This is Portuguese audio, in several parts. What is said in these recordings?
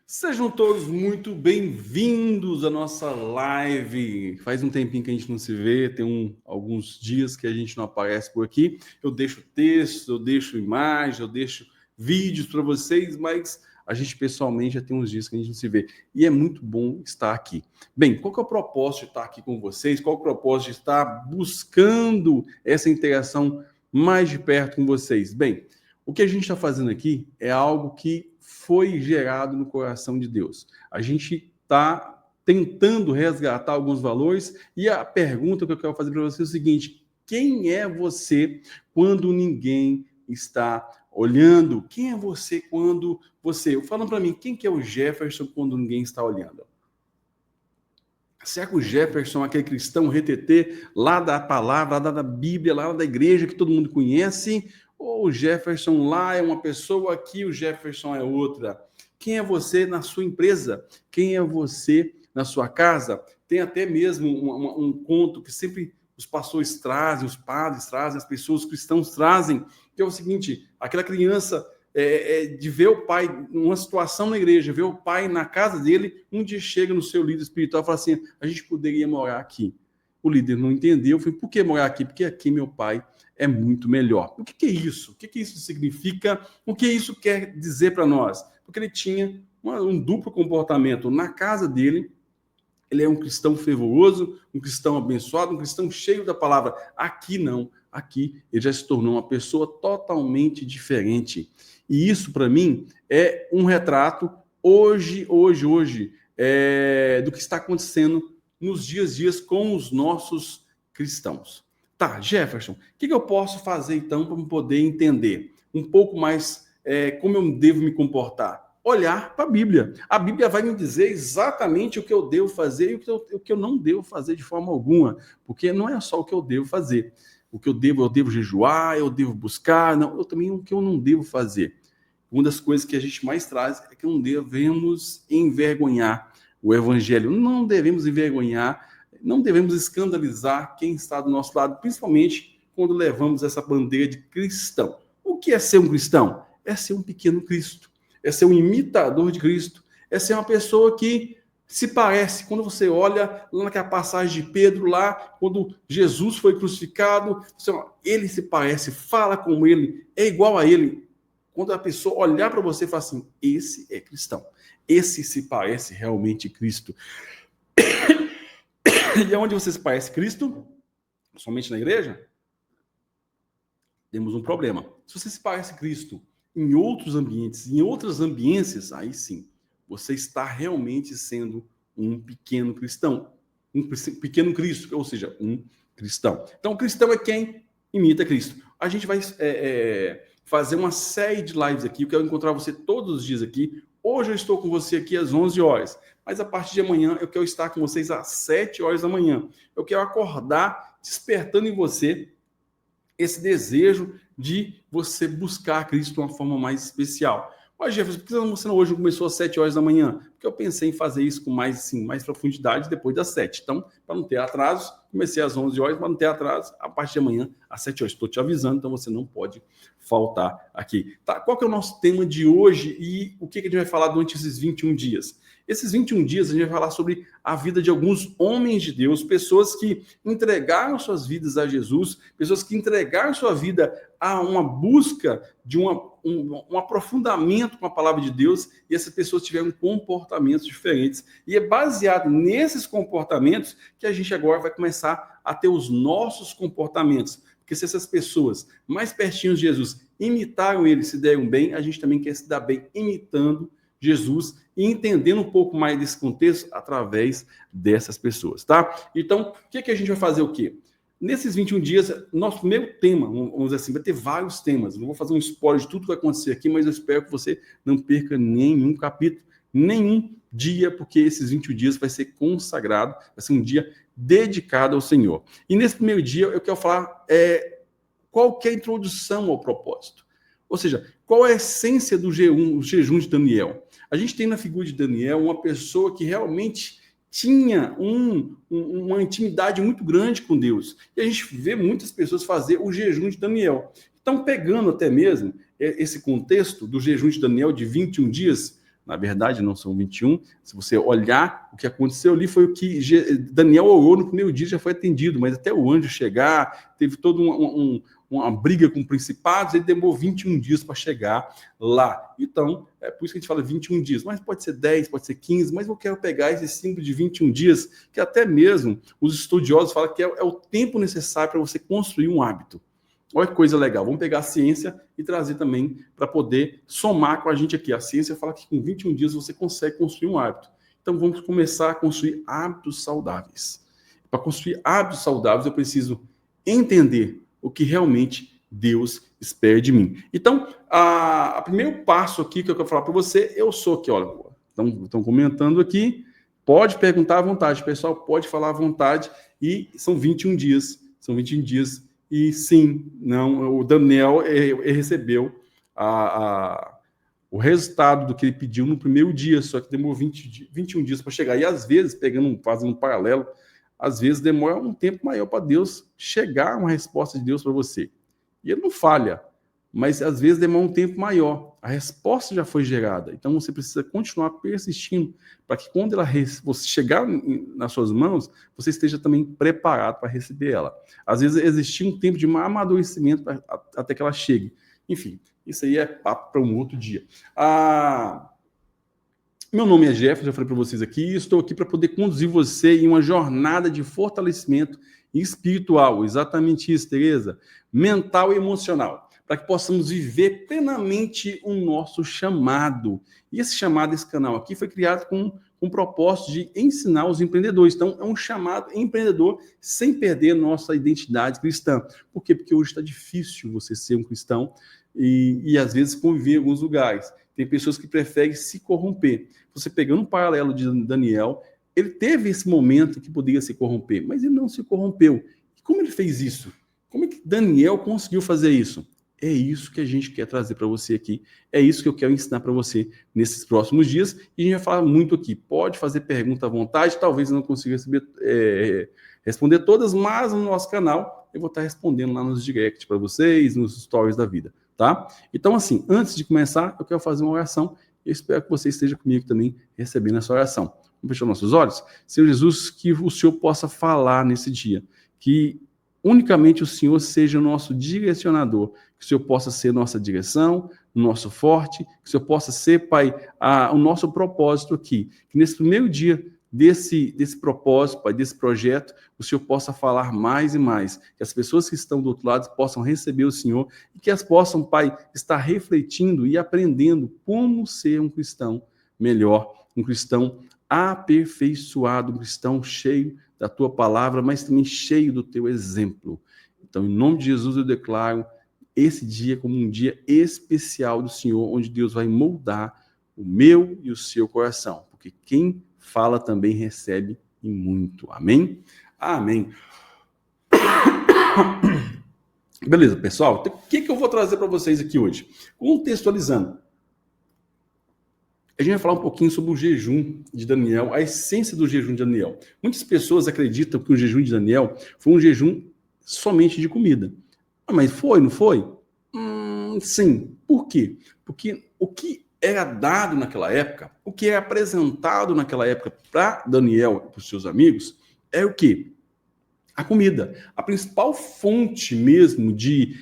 Sejam todos muito bem-vindos à nossa live. Faz um tempinho que a gente não se vê, tem alguns dias que a gente não aparece por aqui. Eu deixo texto, eu deixo imagem, eu deixo vídeos para vocês, mas a gente pessoalmente já tem uns dias que a gente não se vê. E é muito bom estar aqui. Bem, qual que é o propósito de estar aqui com vocês? Qual é o propósito de estar buscando essa interação mais de perto com vocês? Bem, o que a gente está fazendo aqui é algo que foi gerado no coração de Deus. A gente está tentando resgatar alguns valores e a pergunta que eu quero fazer para você é o seguinte: quem é você quando ninguém está olhando? Quem é você quando você... Fala para mim, quem que é o Jefferson quando ninguém está olhando? Será que o Jefferson é aquele cristão retetê lá da palavra, lá da Bíblia, lá da igreja que todo mundo conhece? Ou o Jefferson lá é uma pessoa, aqui o Jefferson é outra? Quem é você na sua empresa? Quem é você na sua casa? Tem até mesmo um conto que sempre os pastores trazem, os padres trazem, as pessoas cristãos trazem, que é o seguinte: aquela criança de ver o pai numa situação na igreja, ver o pai na casa dele, um dia chega no seu líder espiritual e fala assim: a gente poderia morar aqui. O líder não entendeu, foi: por que morar aqui? Porque aqui meu pai é muito melhor. O que é isso? O que isso significa? O que isso quer dizer para nós? Porque ele tinha um duplo comportamento. Na casa dele, ele é um cristão fervoroso, um cristão abençoado, um cristão cheio da palavra. Aqui não. Aqui ele já se tornou uma pessoa totalmente diferente. E isso, para mim, é um retrato hoje, do que está acontecendo nos dias com os nossos cristãos. Tá, Jefferson, o que eu posso fazer, então, para poder entender um pouco mais como eu devo me comportar? Olhar para a Bíblia. A Bíblia vai me dizer exatamente o que eu devo fazer e o que eu não devo fazer de forma alguma, porque não é só o que eu devo fazer. O que eu devo jejuar, eu devo buscar, não, eu também o que eu não devo fazer. Uma das coisas que a gente mais traz é que não devemos envergonhar o evangelho, não devemos envergonhar, não devemos escandalizar quem está do nosso lado, principalmente quando levamos essa bandeira de cristão. O que é ser um cristão? É ser um pequeno Cristo, é ser um imitador de Cristo, é ser uma pessoa que se parece. Quando você olha lá naquela passagem de Pedro, lá, quando Jesus foi crucificado, ele se parece, fala como ele, é igual a ele. Quando a pessoa olhar para você e falar assim: esse é cristão, esse se parece realmente Cristo. E onde você se parece Cristo? Somente na igreja? Temos um problema. Se você se parece Cristo em outros ambientes, em outras ambiências, aí sim, você está realmente sendo um pequeno cristão. Um pequeno Cristo, ou seja, um cristão. Então, o cristão é quem imita Cristo. A gente vai fazer uma série de lives aqui. Eu quero encontrar você todos os dias aqui. Hoje eu estou com você aqui às 11 horas, mas a partir de amanhã eu quero estar com vocês às 7 horas da manhã. Eu quero acordar despertando em você esse desejo de você buscar Cristo de uma forma mais especial. Mas, Jefferson, por que você hoje não começou às 7 horas da manhã? Porque eu pensei em fazer isso com mais profundidade depois das 7. Então, para não ter atrasos, comecei às 11 horas, para não ter atrasos, a partir de amanhã, às 7 horas. Estou te avisando, então você não pode faltar aqui. Tá? Qual que é o nosso tema de hoje e o que a gente vai falar durante esses 21 dias? Esses 21 dias a gente vai falar sobre a vida de alguns homens de Deus, pessoas que entregaram suas vidas a Jesus, pessoas que entregaram sua vida a uma busca de um aprofundamento com a palavra de Deus, e essas pessoas tiveram comportamentos diferentes. E é baseado nesses comportamentos que a gente agora vai começar a ter os nossos comportamentos. Porque se essas pessoas mais pertinho de Jesus imitaram ele, se deram bem, a gente também quer se dar bem imitando Jesus e entendendo um pouco mais desse contexto através dessas pessoas, tá? Então, o que a gente vai fazer o quê? Nesses 21 dias, nosso primeiro tema, vamos dizer assim, vai ter vários temas. Não vou fazer um spoiler de tudo que vai acontecer aqui, mas eu espero que você não perca nenhum capítulo, nenhum dia, porque esses 21 dias vai ser consagrado, vai ser um dia dedicado ao Senhor. E nesse primeiro dia, eu quero falar qual que é a introdução ao propósito. Ou seja, qual é a essência do jejum de Daniel? A gente tem na figura de Daniel uma pessoa que realmente tinha uma intimidade muito grande com Deus. E a gente vê muitas pessoas fazer o jejum de Daniel. Então, pegando até mesmo esse contexto do jejum de Daniel de 21 dias, Na verdade, não são 21. Se você olhar, o que aconteceu ali foi o que Daniel orou no primeiro dia, já foi atendido, mas até o anjo chegar, teve toda uma briga com principados, ele demorou 21 dias para chegar lá. Então, é por isso que a gente fala 21 dias, mas pode ser 10, pode ser 15, mas eu quero pegar esse símbolo de 21 dias, que até mesmo os estudiosos falam que é o tempo necessário para você construir um hábito. Olha que coisa legal. Vamos pegar a ciência e trazer também para poder somar com a gente aqui. A ciência fala que com 21 dias você consegue construir um hábito. Então vamos começar a construir hábitos saudáveis. Para construir hábitos saudáveis, eu preciso entender o que realmente Deus espera de mim. Então, o primeiro passo aqui que eu quero falar para você, eu sou aqui, olha, estão comentando aqui, pode perguntar à vontade, pessoal, pode falar à vontade, e são 21 dias. São 21 dias. E sim, não, o Daniel recebeu o resultado do que ele pediu no primeiro dia, só que demorou 21 dias para chegar. E às vezes, fazendo um paralelo, às vezes demora um tempo maior para Deus chegar uma resposta de Deus para você. E ele não falha, mas às vezes demora um tempo maior. A resposta já foi gerada. Então você precisa continuar persistindo para que quando você chegar nas suas mãos, você esteja também preparado para receber ela. Às vezes existia um tempo de amadurecimento até que ela chegue. Enfim, isso aí é papo para um outro dia. Meu nome é Jefferson, eu falei para vocês aqui, e estou aqui para poder conduzir você em uma jornada de fortalecimento espiritual. Exatamente isso, Tereza. Mental e emocional. Para que possamos viver plenamente o nosso chamado. E esse chamado, esse canal aqui, foi criado com o propósito de ensinar os empreendedores. Então, é um chamado empreendedor sem perder nossa identidade cristã. Por quê? Porque hoje está difícil você ser um cristão e às vezes, conviver em alguns lugares. Tem pessoas que preferem se corromper. Você pegando um paralelo de Daniel, ele teve esse momento que poderia se corromper, mas ele não se corrompeu. E como ele fez isso? Como é que Daniel conseguiu fazer isso? É isso que a gente quer trazer para você aqui. É isso que eu quero ensinar para você nesses próximos dias. E a gente vai falar muito aqui. Pode fazer pergunta à vontade. Talvez eu não consiga responder todas, mas no nosso canal eu vou estar respondendo lá nos directs para vocês, nos stories da vida, tá? Então, assim, antes de começar, eu quero fazer uma oração. Eu espero que você esteja comigo também recebendo essa oração. Vamos fechar nossos olhos? Senhor Jesus, que o Senhor possa falar nesse dia. Que unicamente o Senhor seja o nosso direcionador, que o Senhor possa ser nossa direção, nosso forte, que o Senhor possa ser, Pai, o nosso propósito aqui. Que nesse primeiro dia desse propósito, Pai, desse projeto, o Senhor possa falar mais e mais, que as pessoas que estão do outro lado possam receber o Senhor e que elas possam, Pai, estar refletindo e aprendendo como ser um cristão melhor, um cristão aperfeiçoado, um cristão cheio da tua palavra, mas também cheio do teu exemplo. Então, em nome de Jesus, eu declaro esse dia como um dia especial do Senhor, onde Deus vai moldar o meu e o seu coração, porque quem fala também recebe e muito. Amém? Amém. Beleza, pessoal? Então, o que eu vou trazer para vocês aqui hoje? Contextualizando. A gente vai falar um pouquinho sobre o jejum de Daniel, a essência do jejum de Daniel. Muitas pessoas acreditam que o jejum de Daniel foi um jejum somente de comida. Mas foi, não foi? Sim. Por quê? Porque o que era dado naquela época, o que é apresentado naquela época para Daniel e para os seus amigos, é o quê? A comida. A principal fonte mesmo de,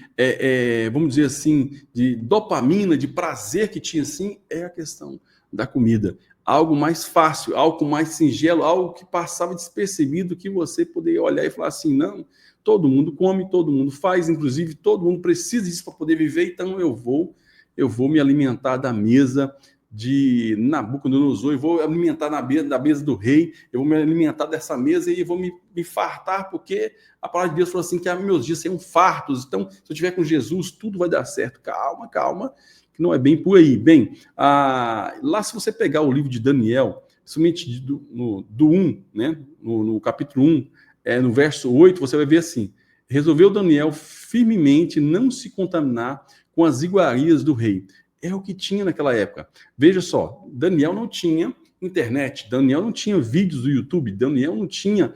vamos dizer assim, de dopamina, de prazer que tinha assim, é a questão da comida. Algo mais fácil, algo mais singelo, algo que passava despercebido, que você poderia olhar e falar assim, não, todo mundo come, todo mundo faz, inclusive todo mundo precisa disso para poder viver, então eu vou me alimentar da mesa de Nabucodonosor, eu vou alimentar da mesa do rei, eu vou me alimentar dessa mesa e vou me fartar, porque a palavra de Deus falou assim, que meus dias serão fartos, então se eu estiver com Jesus, tudo vai dar certo. Calma, calma, que não é bem por aí. Bem, lá se você pegar o livro de Daniel, somente do 1, né, no capítulo 1, no verso 8, você vai ver assim, resolveu Daniel firmemente não se contaminar com as iguarias do rei. É o que tinha naquela época. Veja só, Daniel não tinha internet, Daniel não tinha vídeos do YouTube, Daniel não tinha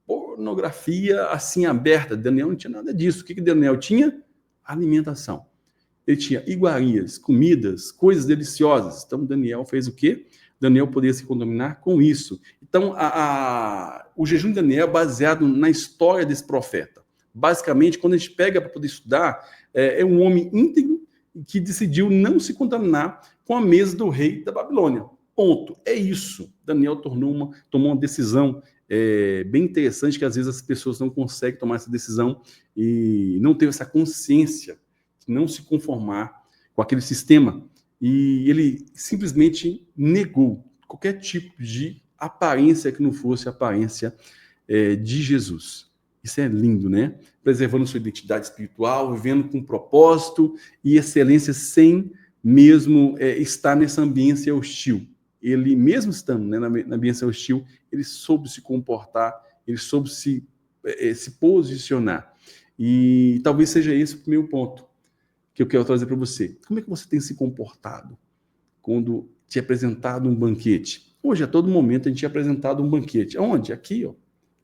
pornografia assim aberta, Daniel não tinha nada disso. O que Daniel tinha? Alimentação. ele tinha iguarias, comidas, coisas deliciosas. Então, Daniel fez o quê? Daniel poderia se contaminar com isso. Então, o jejum de Daniel é baseado na história desse profeta. Basicamente, quando a gente pega para poder estudar, é um homem íntegro que decidiu não se contaminar com a mesa do rei da Babilônia. Ponto. É isso. Daniel tomou uma decisão bem interessante, que às vezes as pessoas não conseguem tomar essa decisão e não ter essa consciência de não se conformar com aquele sistema. E ele simplesmente negou qualquer tipo de aparência que não fosse a aparência de Jesus. Isso é lindo, né? Preservando sua identidade espiritual, vivendo com propósito e excelência sem mesmo estar nessa ambiência hostil. Ele, mesmo estando, né, na ambiência hostil, ele soube se comportar, ele soube se posicionar. E talvez seja esse o primeiro ponto que eu quero trazer para você. Como é que você tem se comportado quando te é apresentado um banquete? Hoje, a todo momento, a gente é apresentado um banquete. Aonde? Aqui, ó.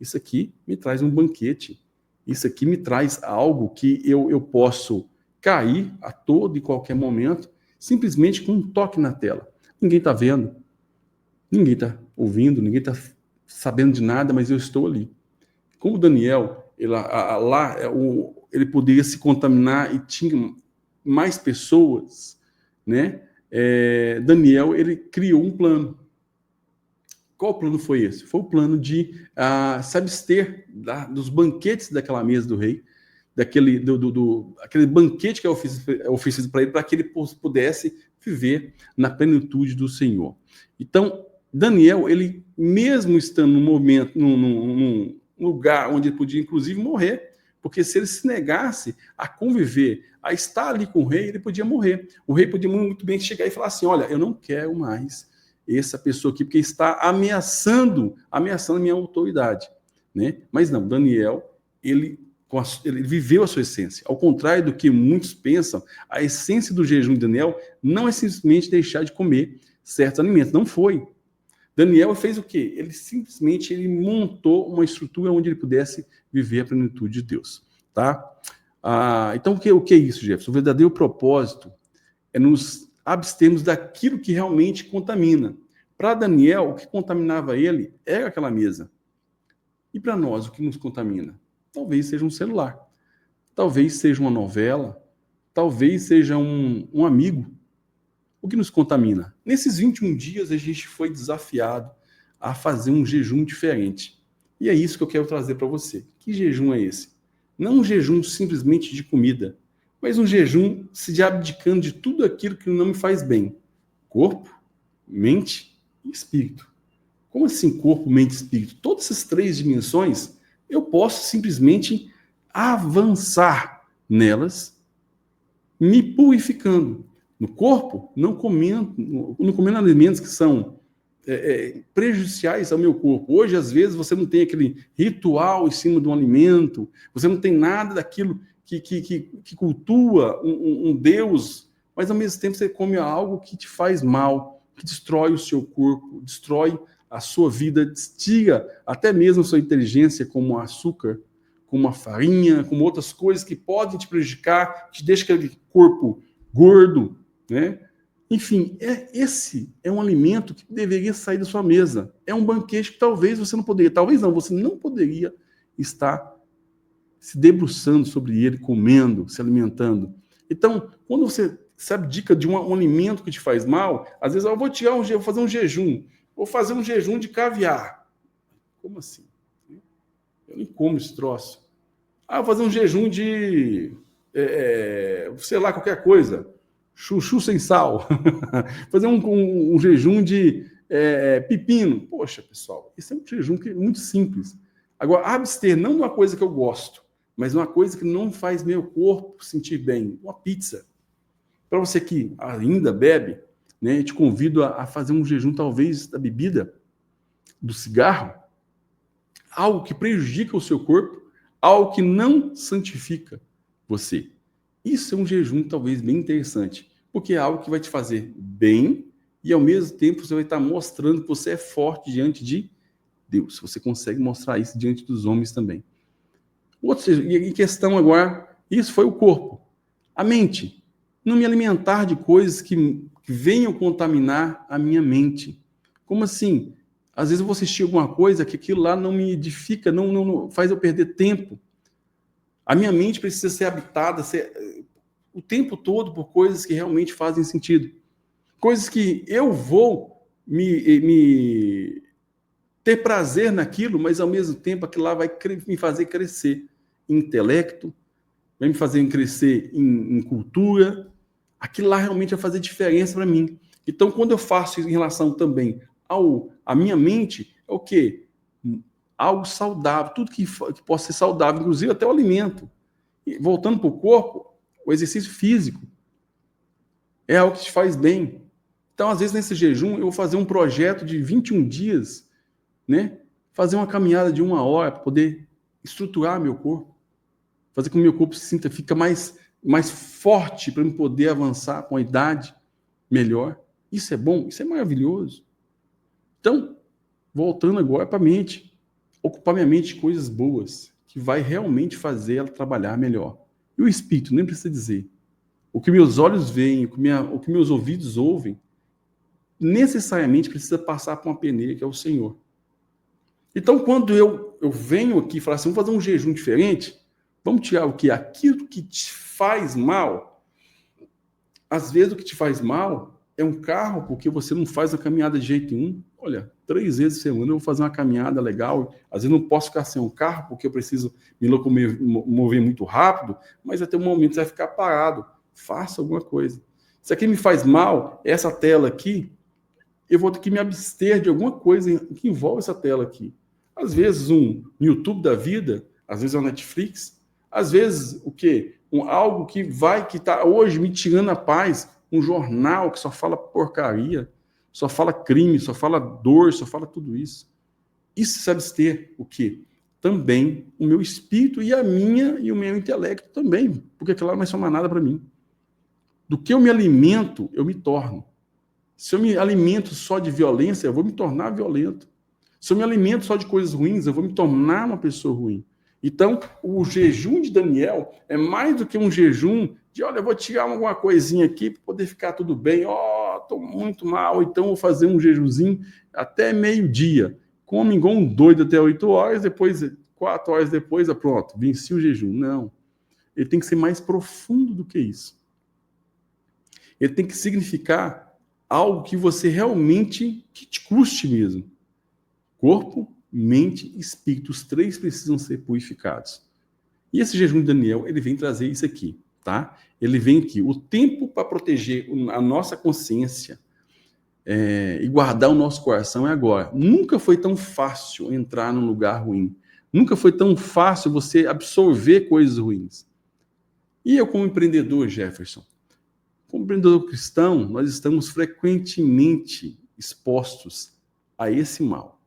Isso aqui me traz um banquete. Isso aqui me traz algo que eu posso cair a todo e qualquer momento, simplesmente com um toque na tela. Ninguém está vendo, ninguém está ouvindo, ninguém está sabendo de nada, mas eu estou ali. Como Daniel, ele poderia se contaminar e tinha mais pessoas, né? Daniel, ele criou um plano. Qual plano foi esse? Foi o plano de se abster dos banquetes daquela mesa do rei, aquele banquete que é oferecido para ele, para que ele pudesse viver na plenitude do Senhor. Então, Daniel, ele mesmo estando num lugar onde ele podia, inclusive, morrer, porque se ele se negasse a conviver, a estar ali com o rei, ele podia morrer. O rei podia muito bem chegar e falar assim, olha, eu não quero mais essa pessoa aqui, porque está ameaçando a minha autoridade, né? Mas não, Daniel, ele viveu a sua essência. Ao contrário do que muitos pensam, a essência do jejum de Daniel não é simplesmente deixar de comer certos alimentos. Não foi. Daniel fez o quê? Ele simplesmente montou uma estrutura onde ele pudesse viver a plenitude de Deus, tá? Então, o que é isso, Jefferson? O verdadeiro propósito é nos abstermos daquilo que realmente contamina. Para Daniel, o que contaminava ele era aquela mesa. E para nós, o que nos contamina? Talvez seja um celular, talvez seja uma novela, talvez seja um amigo. O que nos contamina? Nesses 21 dias, a gente foi desafiado a fazer um jejum diferente. E é isso que eu quero trazer para você. Que jejum é esse? Não um jejum simplesmente de comida, mas um jejum se abdicando de tudo aquilo que não me faz bem. Corpo, mente e espírito. Como assim corpo, mente e espírito? Todas essas três dimensões, eu posso simplesmente avançar nelas, me purificando. No corpo, não comendo alimentos que são prejudiciais ao meu corpo. Hoje, às vezes, você não tem aquele ritual em cima de um alimento, você não tem nada daquilo que cultua um Deus, mas ao mesmo tempo você come algo que te faz mal, que destrói o seu corpo, destrói a sua vida, tira até mesmo a sua inteligência, como o açúcar, como a farinha, como outras coisas que podem te prejudicar, te deixa aquele corpo gordo, né? Enfim, esse é um alimento que deveria sair da sua mesa. É um banquete que talvez você não poderia, talvez não, você não poderia estar se debruçando sobre ele, comendo, se alimentando. Então, quando você se abdica de um alimento que te faz mal, às vezes eu vou fazer um jejum, vou fazer um jejum de caviar. Como assim? Eu nem como esse troço. Vou fazer um jejum de, sei lá, qualquer coisa. Chuchu sem sal. Fazer um jejum de pepino. Poxa, pessoal, esse é um jejum que é muito simples. Agora, abster não de uma coisa que eu gosto, mas uma coisa que não faz meu corpo sentir bem. Uma pizza. Para você que ainda bebe, né, eu te convido a fazer um jejum, talvez, da bebida, do cigarro, algo que prejudica o seu corpo, algo que não santifica você. Isso é um jejum talvez bem interessante, porque é algo que vai te fazer bem e ao mesmo tempo você vai estar mostrando que você é forte diante de Deus. Você consegue mostrar isso diante dos homens também. E em questão agora, isso foi o corpo. A mente. Não me alimentar de coisas que venham contaminar a minha mente. Como assim? Às vezes eu vou assistir alguma coisa que aquilo lá não me edifica, não faz eu perder tempo. A minha mente precisa ser habitada o tempo todo por coisas que realmente fazem sentido. Coisas que eu vou me ter prazer naquilo, mas ao mesmo tempo aquilo lá vai me fazer crescer em intelecto, vai me fazer crescer em cultura. Aquilo lá realmente vai fazer diferença para mim. Então, quando eu faço em relação também à minha mente, é o quê? Algo saudável, tudo que possa ser saudável, inclusive até o alimento. E voltando para o corpo, o exercício físico é algo que te faz bem. Então, às vezes, nesse jejum, eu vou fazer um projeto de 21 dias, né? Fazer uma caminhada de 1 hora para poder estruturar meu corpo, fazer com que o meu corpo fica mais forte para eu poder avançar com a idade melhor. Isso é bom, isso é maravilhoso. Então, voltando agora para a mente, ocupar minha mente de coisas boas, que vai realmente fazer ela trabalhar melhor. E o espírito, nem precisa dizer. O que meus olhos veem, o que meus ouvidos ouvem, necessariamente precisa passar por uma peneira, que é o Senhor. Então, quando eu venho aqui e falo assim, vamos fazer um jejum diferente, vamos tirar o que? Aquilo que te faz mal. Às vezes o que te faz mal é um carro, porque você não faz a caminhada de jeito nenhum. Olha, 3 vezes por semana eu vou fazer uma caminhada legal. Às vezes não posso ficar sem um carro, porque eu preciso me locomover muito rápido, mas até um momento você vai ficar parado. Faça alguma coisa. Se aqui me faz mal, essa tela aqui, eu vou ter que me abster de alguma coisa que envolve essa tela aqui. Às vezes um YouTube da vida, às vezes é um Netflix, às vezes o quê? Algo que está hoje me tirando a paz, um jornal que só fala porcaria, só fala crime, só fala dor, só fala tudo isso. Isso se abster o quê? Também o meu espírito e o meu intelecto também, porque aquilo lá não vai somar nada para mim. Do que eu me alimento, eu me torno. Se eu me alimento só de violência, eu vou me tornar violento. Se eu me alimento só de coisas ruins, eu vou me tornar uma pessoa ruim. Então, o jejum de Daniel é mais do que um jejum de, olha, eu vou tirar alguma coisinha aqui para poder ficar tudo bem. Estou muito mal, então vou fazer um jejumzinho até meio-dia. Come igual um doido até 8 horas, depois, 4 horas depois, pronto, venci o jejum. Não. Ele tem que ser mais profundo do que isso. Ele tem que significar algo que você realmente, que te custe mesmo. Corpo, mente e espírito, os 3 precisam ser purificados. E esse jejum de Daniel, ele vem trazer isso aqui, tá? Ele vem aqui, o tempo para proteger a nossa consciência e guardar o nosso coração é agora. Nunca foi tão fácil entrar num lugar ruim. Nunca foi tão fácil você absorver coisas ruins. E eu, como empreendedor, Jefferson, como empreendedor cristão, nós estamos frequentemente expostos a esse mal,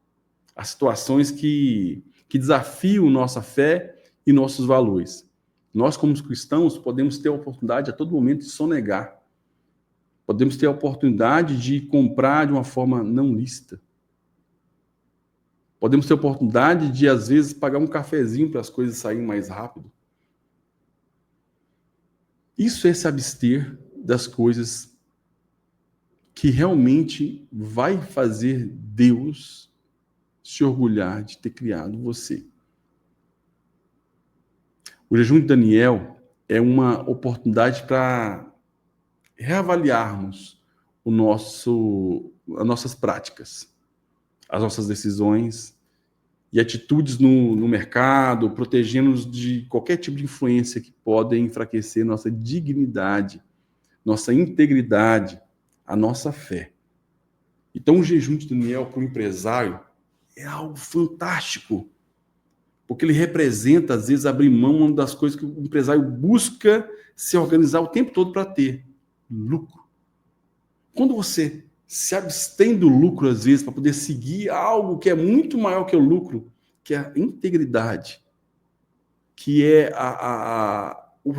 a situações que desafiam nossa fé e nossos valores. Nós, como cristãos, podemos ter a oportunidade a todo momento de sonegar. Podemos ter a oportunidade de comprar de uma forma não lícita. Podemos ter a oportunidade de, às vezes, pagar um cafezinho para as coisas saírem mais rápido. Isso é se abster das coisas que realmente vai fazer Deus se orgulhar de ter criado você. O jejum de Daniel é uma oportunidade para reavaliarmos as nossas práticas, as nossas decisões e atitudes no mercado, protegendo-nos de qualquer tipo de influência que pode enfraquecer nossa dignidade, nossa integridade, a nossa fé. Então, o jejum de Daniel para o empresário é algo fantástico, porque ele representa, às vezes, abrir mão uma das coisas que o empresário busca se organizar o tempo todo para ter: lucro. Quando você se abstém do lucro, às vezes, para poder seguir algo que é muito maior que o lucro, que é a integridade, que é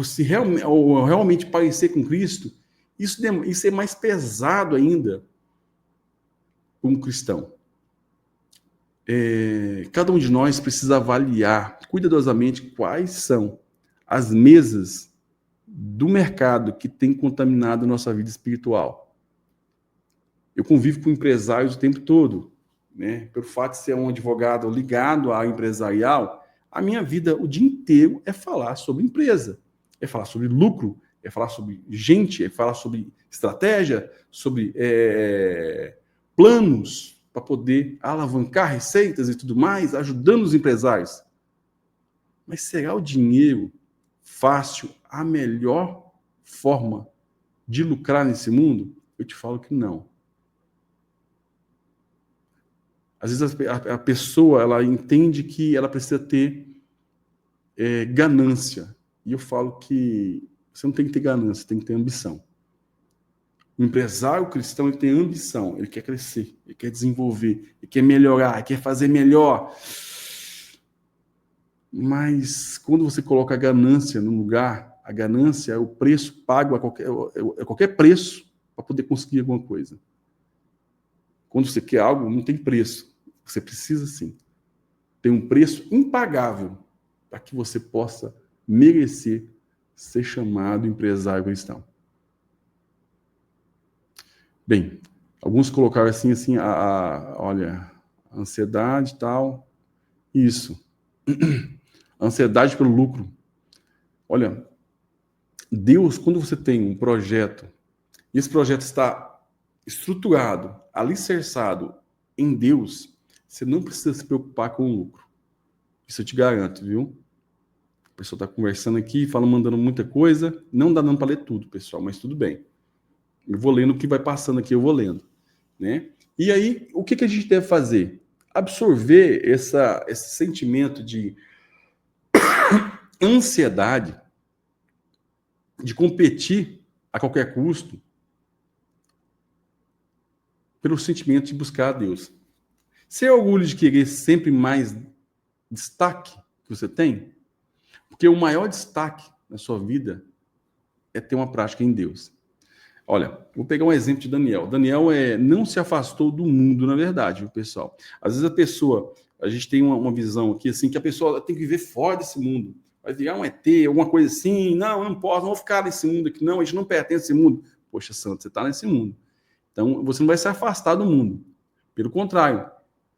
se realmente parecer com Cristo, isso é mais pesado ainda como cristão. Cada um de nós precisa avaliar cuidadosamente quais são as mesas do mercado que tem contaminado a nossa vida espiritual. Eu convivo com empresários o tempo todo, né? Pelo fato de ser um advogado ligado à empresarial, a minha vida o dia inteiro é falar sobre empresa, é falar sobre lucro, é falar sobre gente, é falar sobre estratégia, sobre planos para poder alavancar receitas e tudo mais, ajudando os empresários. Mas será o dinheiro fácil a melhor forma de lucrar nesse mundo? Eu te falo que não. Às vezes a pessoa ela entende que ela precisa ter ganância. E eu falo que você não tem que ter ganância, tem que ter ambição. O empresário cristão ele tem ambição, ele quer crescer, ele quer desenvolver, ele quer melhorar, ele quer fazer melhor. Mas quando você coloca a ganância no lugar, a ganância é o preço pago a qualquer preço para poder conseguir alguma coisa. Quando você quer algo, não tem preço. Você precisa sim. Tem um preço impagável para que você possa merecer ser chamado empresário cristão. Bem, alguns colocaram assim, olha, ansiedade e tal. Isso. Ansiedade pelo lucro. Olha, Deus, quando você tem um projeto, e esse projeto está estruturado, alicerçado em Deus, você não precisa se preocupar com o lucro. Isso eu te garanto, viu? A pessoa está conversando aqui, mandando muita coisa. Não dá não para ler tudo, pessoal, mas tudo bem. Eu vou lendo o que vai passando aqui, eu vou lendo, né? E aí, o que a gente deve fazer? Absorver esse sentimento de ansiedade, de competir a qualquer custo, pelo sentimento de buscar a Deus. Sem orgulho de querer sempre mais destaque que você tem, porque o maior destaque na sua vida é ter uma prática em Deus. Olha, vou pegar um exemplo de Daniel. Daniel não se afastou do mundo, na verdade, viu, pessoal? Às vezes a gente tem uma visão aqui, assim, que a pessoa tem que viver fora desse mundo. Vai virar um ET, alguma coisa assim. Não, eu não posso, não vou ficar nesse mundo aqui, não, a gente não pertence a esse mundo. Poxa, santo, você está nesse mundo. Então, você não vai se afastar do mundo. Pelo contrário,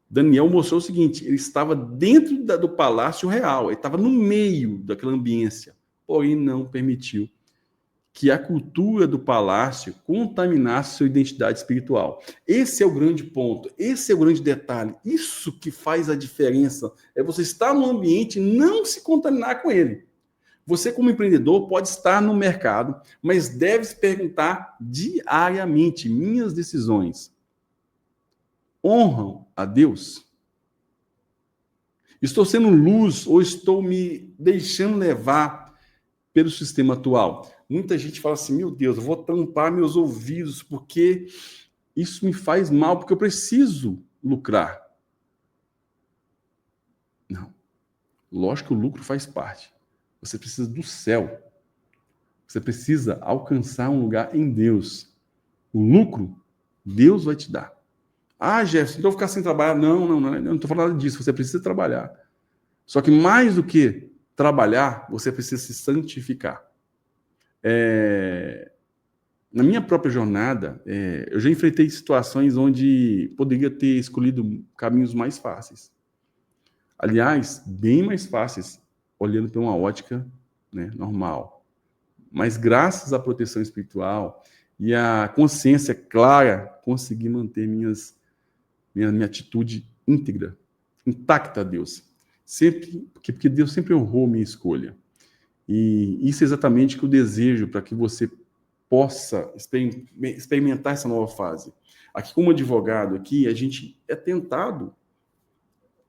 Daniel mostrou o seguinte, ele estava dentro do palácio real, ele estava no meio daquela ambiência, porém não permitiu que a cultura do palácio contaminasse sua identidade espiritual. Esse é o grande ponto, esse é o grande detalhe. Isso que faz a diferença é você estar no ambiente e não se contaminar com ele. Você, como empreendedor, pode estar no mercado, mas deve se perguntar diariamente: minhas decisões honram a Deus? Estou sendo luz ou estou me deixando levar pelo sistema atual? Muita gente fala assim, meu Deus, eu vou tampar meus ouvidos porque isso me faz mal, porque eu preciso lucrar. Não. Lógico que o lucro faz parte. Você precisa do céu. Você precisa alcançar um lugar em Deus. O lucro, Deus vai te dar. Ah, Jefferson, então eu vou ficar sem trabalhar. Não estou falando nada disso. Você precisa trabalhar. Só que mais do que trabalhar, você precisa se santificar. Na minha própria jornada, eu já enfrentei situações onde poderia ter escolhido caminhos mais fáceis. Aliás, bem mais fáceis, olhando para uma ótica, né, normal. Mas graças à proteção espiritual e à consciência clara, consegui manter minha atitude íntegra, intacta a Deus. Porque Deus sempre honrou minha escolha. E isso é exatamente o que eu desejo para que você possa experimentar essa nova fase. Aqui, como advogado, a gente é tentado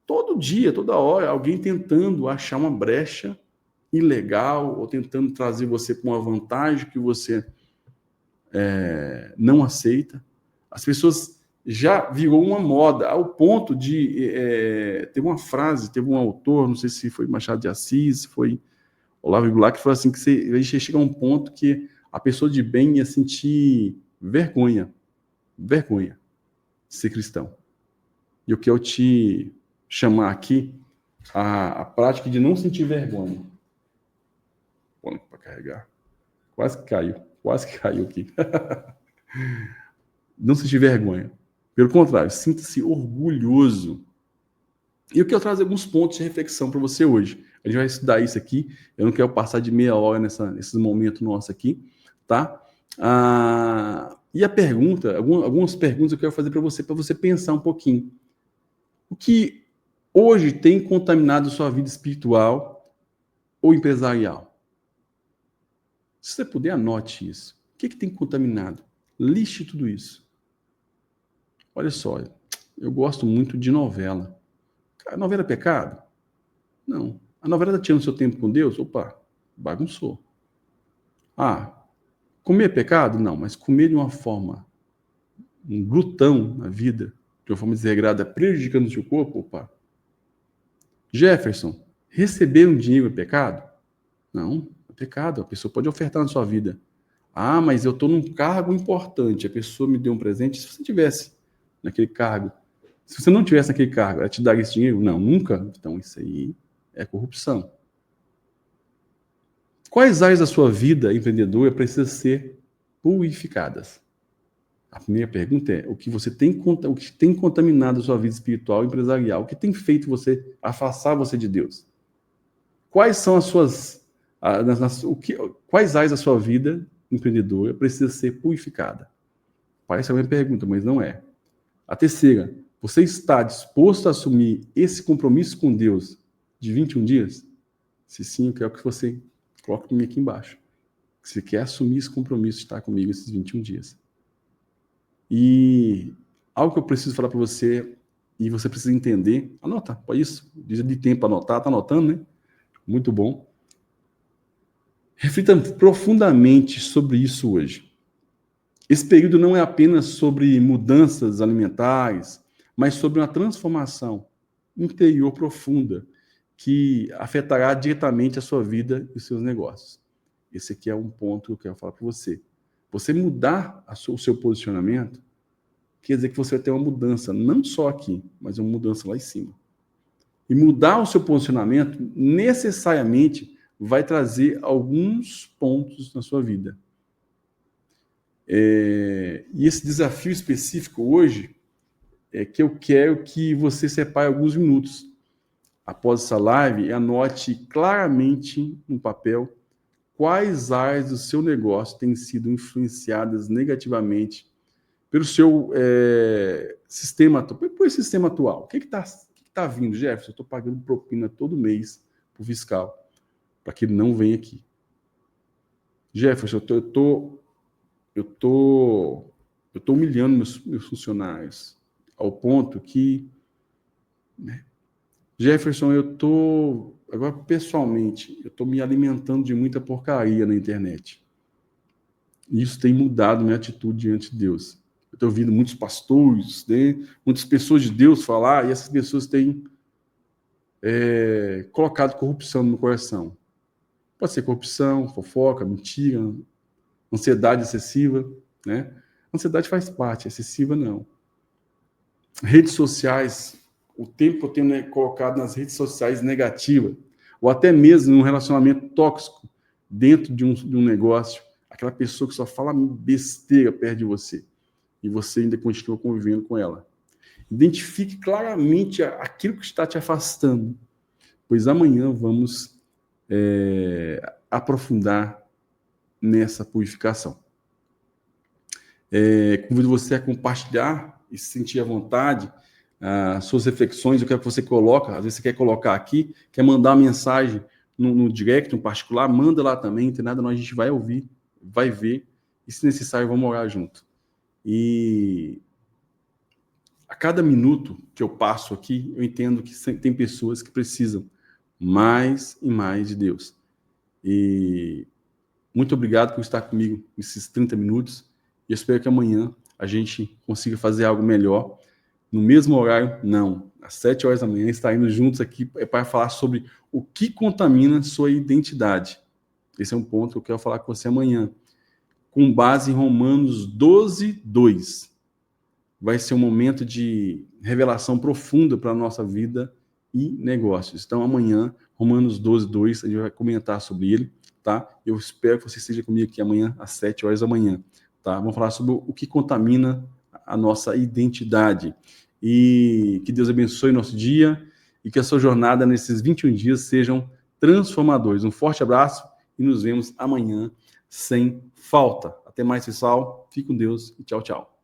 todo dia, toda hora, alguém tentando achar uma brecha ilegal ou tentando trazer você para uma vantagem que você não aceita. As pessoas já virou uma moda, ao ponto de ter uma frase, teve um autor, não sei se foi Machado de Assis, foi Olavo de Goulart, que falou assim, que a gente chega a um ponto que a pessoa de bem ia sentir vergonha de ser cristão. E eu quero te chamar aqui a prática de não sentir vergonha. Põe para carregar. quase que caiu aqui. Não sentir vergonha. Pelo contrário, sinta-se orgulhoso. E eu quero trazer alguns pontos de reflexão para você hoje. A gente vai estudar isso aqui. Eu não quero passar de meia hora nesse momento nosso aqui, tá? E a pergunta, algumas perguntas eu quero fazer para você pensar um pouquinho. O que hoje tem contaminado sua vida espiritual ou empresarial? Se você puder, anote isso. O que tem contaminado? Liste tudo isso. Olha só, eu gosto muito de novela. A novela é pecado? Não. A novela está tirando seu tempo com Deus? Opa, bagunçou. Comer é pecado? Não, mas comer de uma forma, um glutão na vida, de uma forma desregrada, prejudicando o seu corpo, opa. Jefferson, receber um dinheiro é pecado? Não, é pecado. A pessoa pode ofertar na sua vida. Mas eu estou num cargo importante, a pessoa me deu um presente. Se você tivesse naquele cargo, se você não tivesse naquele cargo, ela te daria esse dinheiro? Não, nunca. Então isso aí é corrupção. Quais áreas da sua vida empreendedora precisam ser purificadas? A primeira pergunta é: o que tem contaminado a sua vida espiritual e empresarial? O que tem feito você afastar você de Deus? Quais são quais áreas da sua vida empreendedora precisa ser purificada? Parece a minha pergunta, mas não é. A terceira: você está disposto a assumir esse compromisso com Deus de 21 dias? Se sim, eu quero que você coloque para mim aqui embaixo. Você quer assumir esse compromisso de estar comigo esses 21 dias. E algo que eu preciso falar para você, e você precisa entender, anota, pode isso, diz de tempo para anotar, tá anotando, né? Muito bom. Reflita profundamente sobre isso hoje. Esse período não é apenas sobre mudanças alimentares, mas sobre uma transformação interior profunda que afetará diretamente a sua vida e os seus negócios. Esse aqui é um ponto que eu quero falar para você. Você mudar o seu posicionamento quer dizer que você vai ter uma mudança, não só aqui, mas uma mudança lá em cima. E mudar o seu posicionamento necessariamente vai trazer alguns pontos na sua vida. E esse desafio específico hoje é que eu quero que você separe alguns minutos após essa live e anote claramente no papel quais áreas do seu negócio têm sido influenciadas negativamente pelo seu sistema atual. O que está vindo, Jefferson? Eu estou pagando propina todo mês para o fiscal, para que ele não venha aqui. Jefferson, eu tô humilhando meus funcionários ao ponto que, né? Jefferson, agora pessoalmente, eu estou me alimentando de muita porcaria na internet. Isso tem mudado minha atitude diante de Deus. Eu estou ouvindo muitos pastores, né, muitas pessoas de Deus falar, e essas pessoas têm colocado corrupção no meu coração. Pode ser corrupção, fofoca, mentira, ansiedade excessiva, né? Ansiedade faz parte, excessiva não. Redes sociais, o tempo que eu tenho colocado nas redes sociais negativa, ou até mesmo num relacionamento tóxico dentro de um negócio, aquela pessoa que só fala besteira perto de você, e você ainda continua convivendo com ela. Identifique claramente aquilo que está te afastando, pois amanhã vamos aprofundar nessa purificação. Convido você a compartilhar e se sentir à vontade suas reflexões, o que é que você coloca. Às vezes você quer colocar aqui, quer mandar uma mensagem no direct, no particular, manda lá também, não tem nada, não, a gente vai ouvir, vai ver, e se necessário, vamos orar junto. E a cada minuto que eu passo aqui, eu entendo que tem pessoas que precisam mais e mais de Deus. E muito obrigado por estar comigo nesses 30 minutos. E eu espero que amanhã a gente consiga fazer algo melhor. No mesmo horário, não. Às 7 horas da manhã, estaremos juntos aqui para falar sobre o que contamina sua identidade. Esse é um ponto que eu quero falar com você amanhã. Com base em Romanos 12, 2. Vai ser um momento de revelação profunda para a nossa vida e negócios. Então, amanhã, Romanos 12, 2, a gente vai comentar sobre ele. tá? Eu espero que você esteja comigo aqui amanhã, às 7 horas da manhã, tá? Vamos falar sobre o que contamina a nossa identidade. E que Deus abençoe nosso dia e que a sua jornada nesses 21 dias sejam transformadores. Um forte abraço e nos vemos amanhã sem falta. Até mais, pessoal. Fique com Deus e tchau, tchau.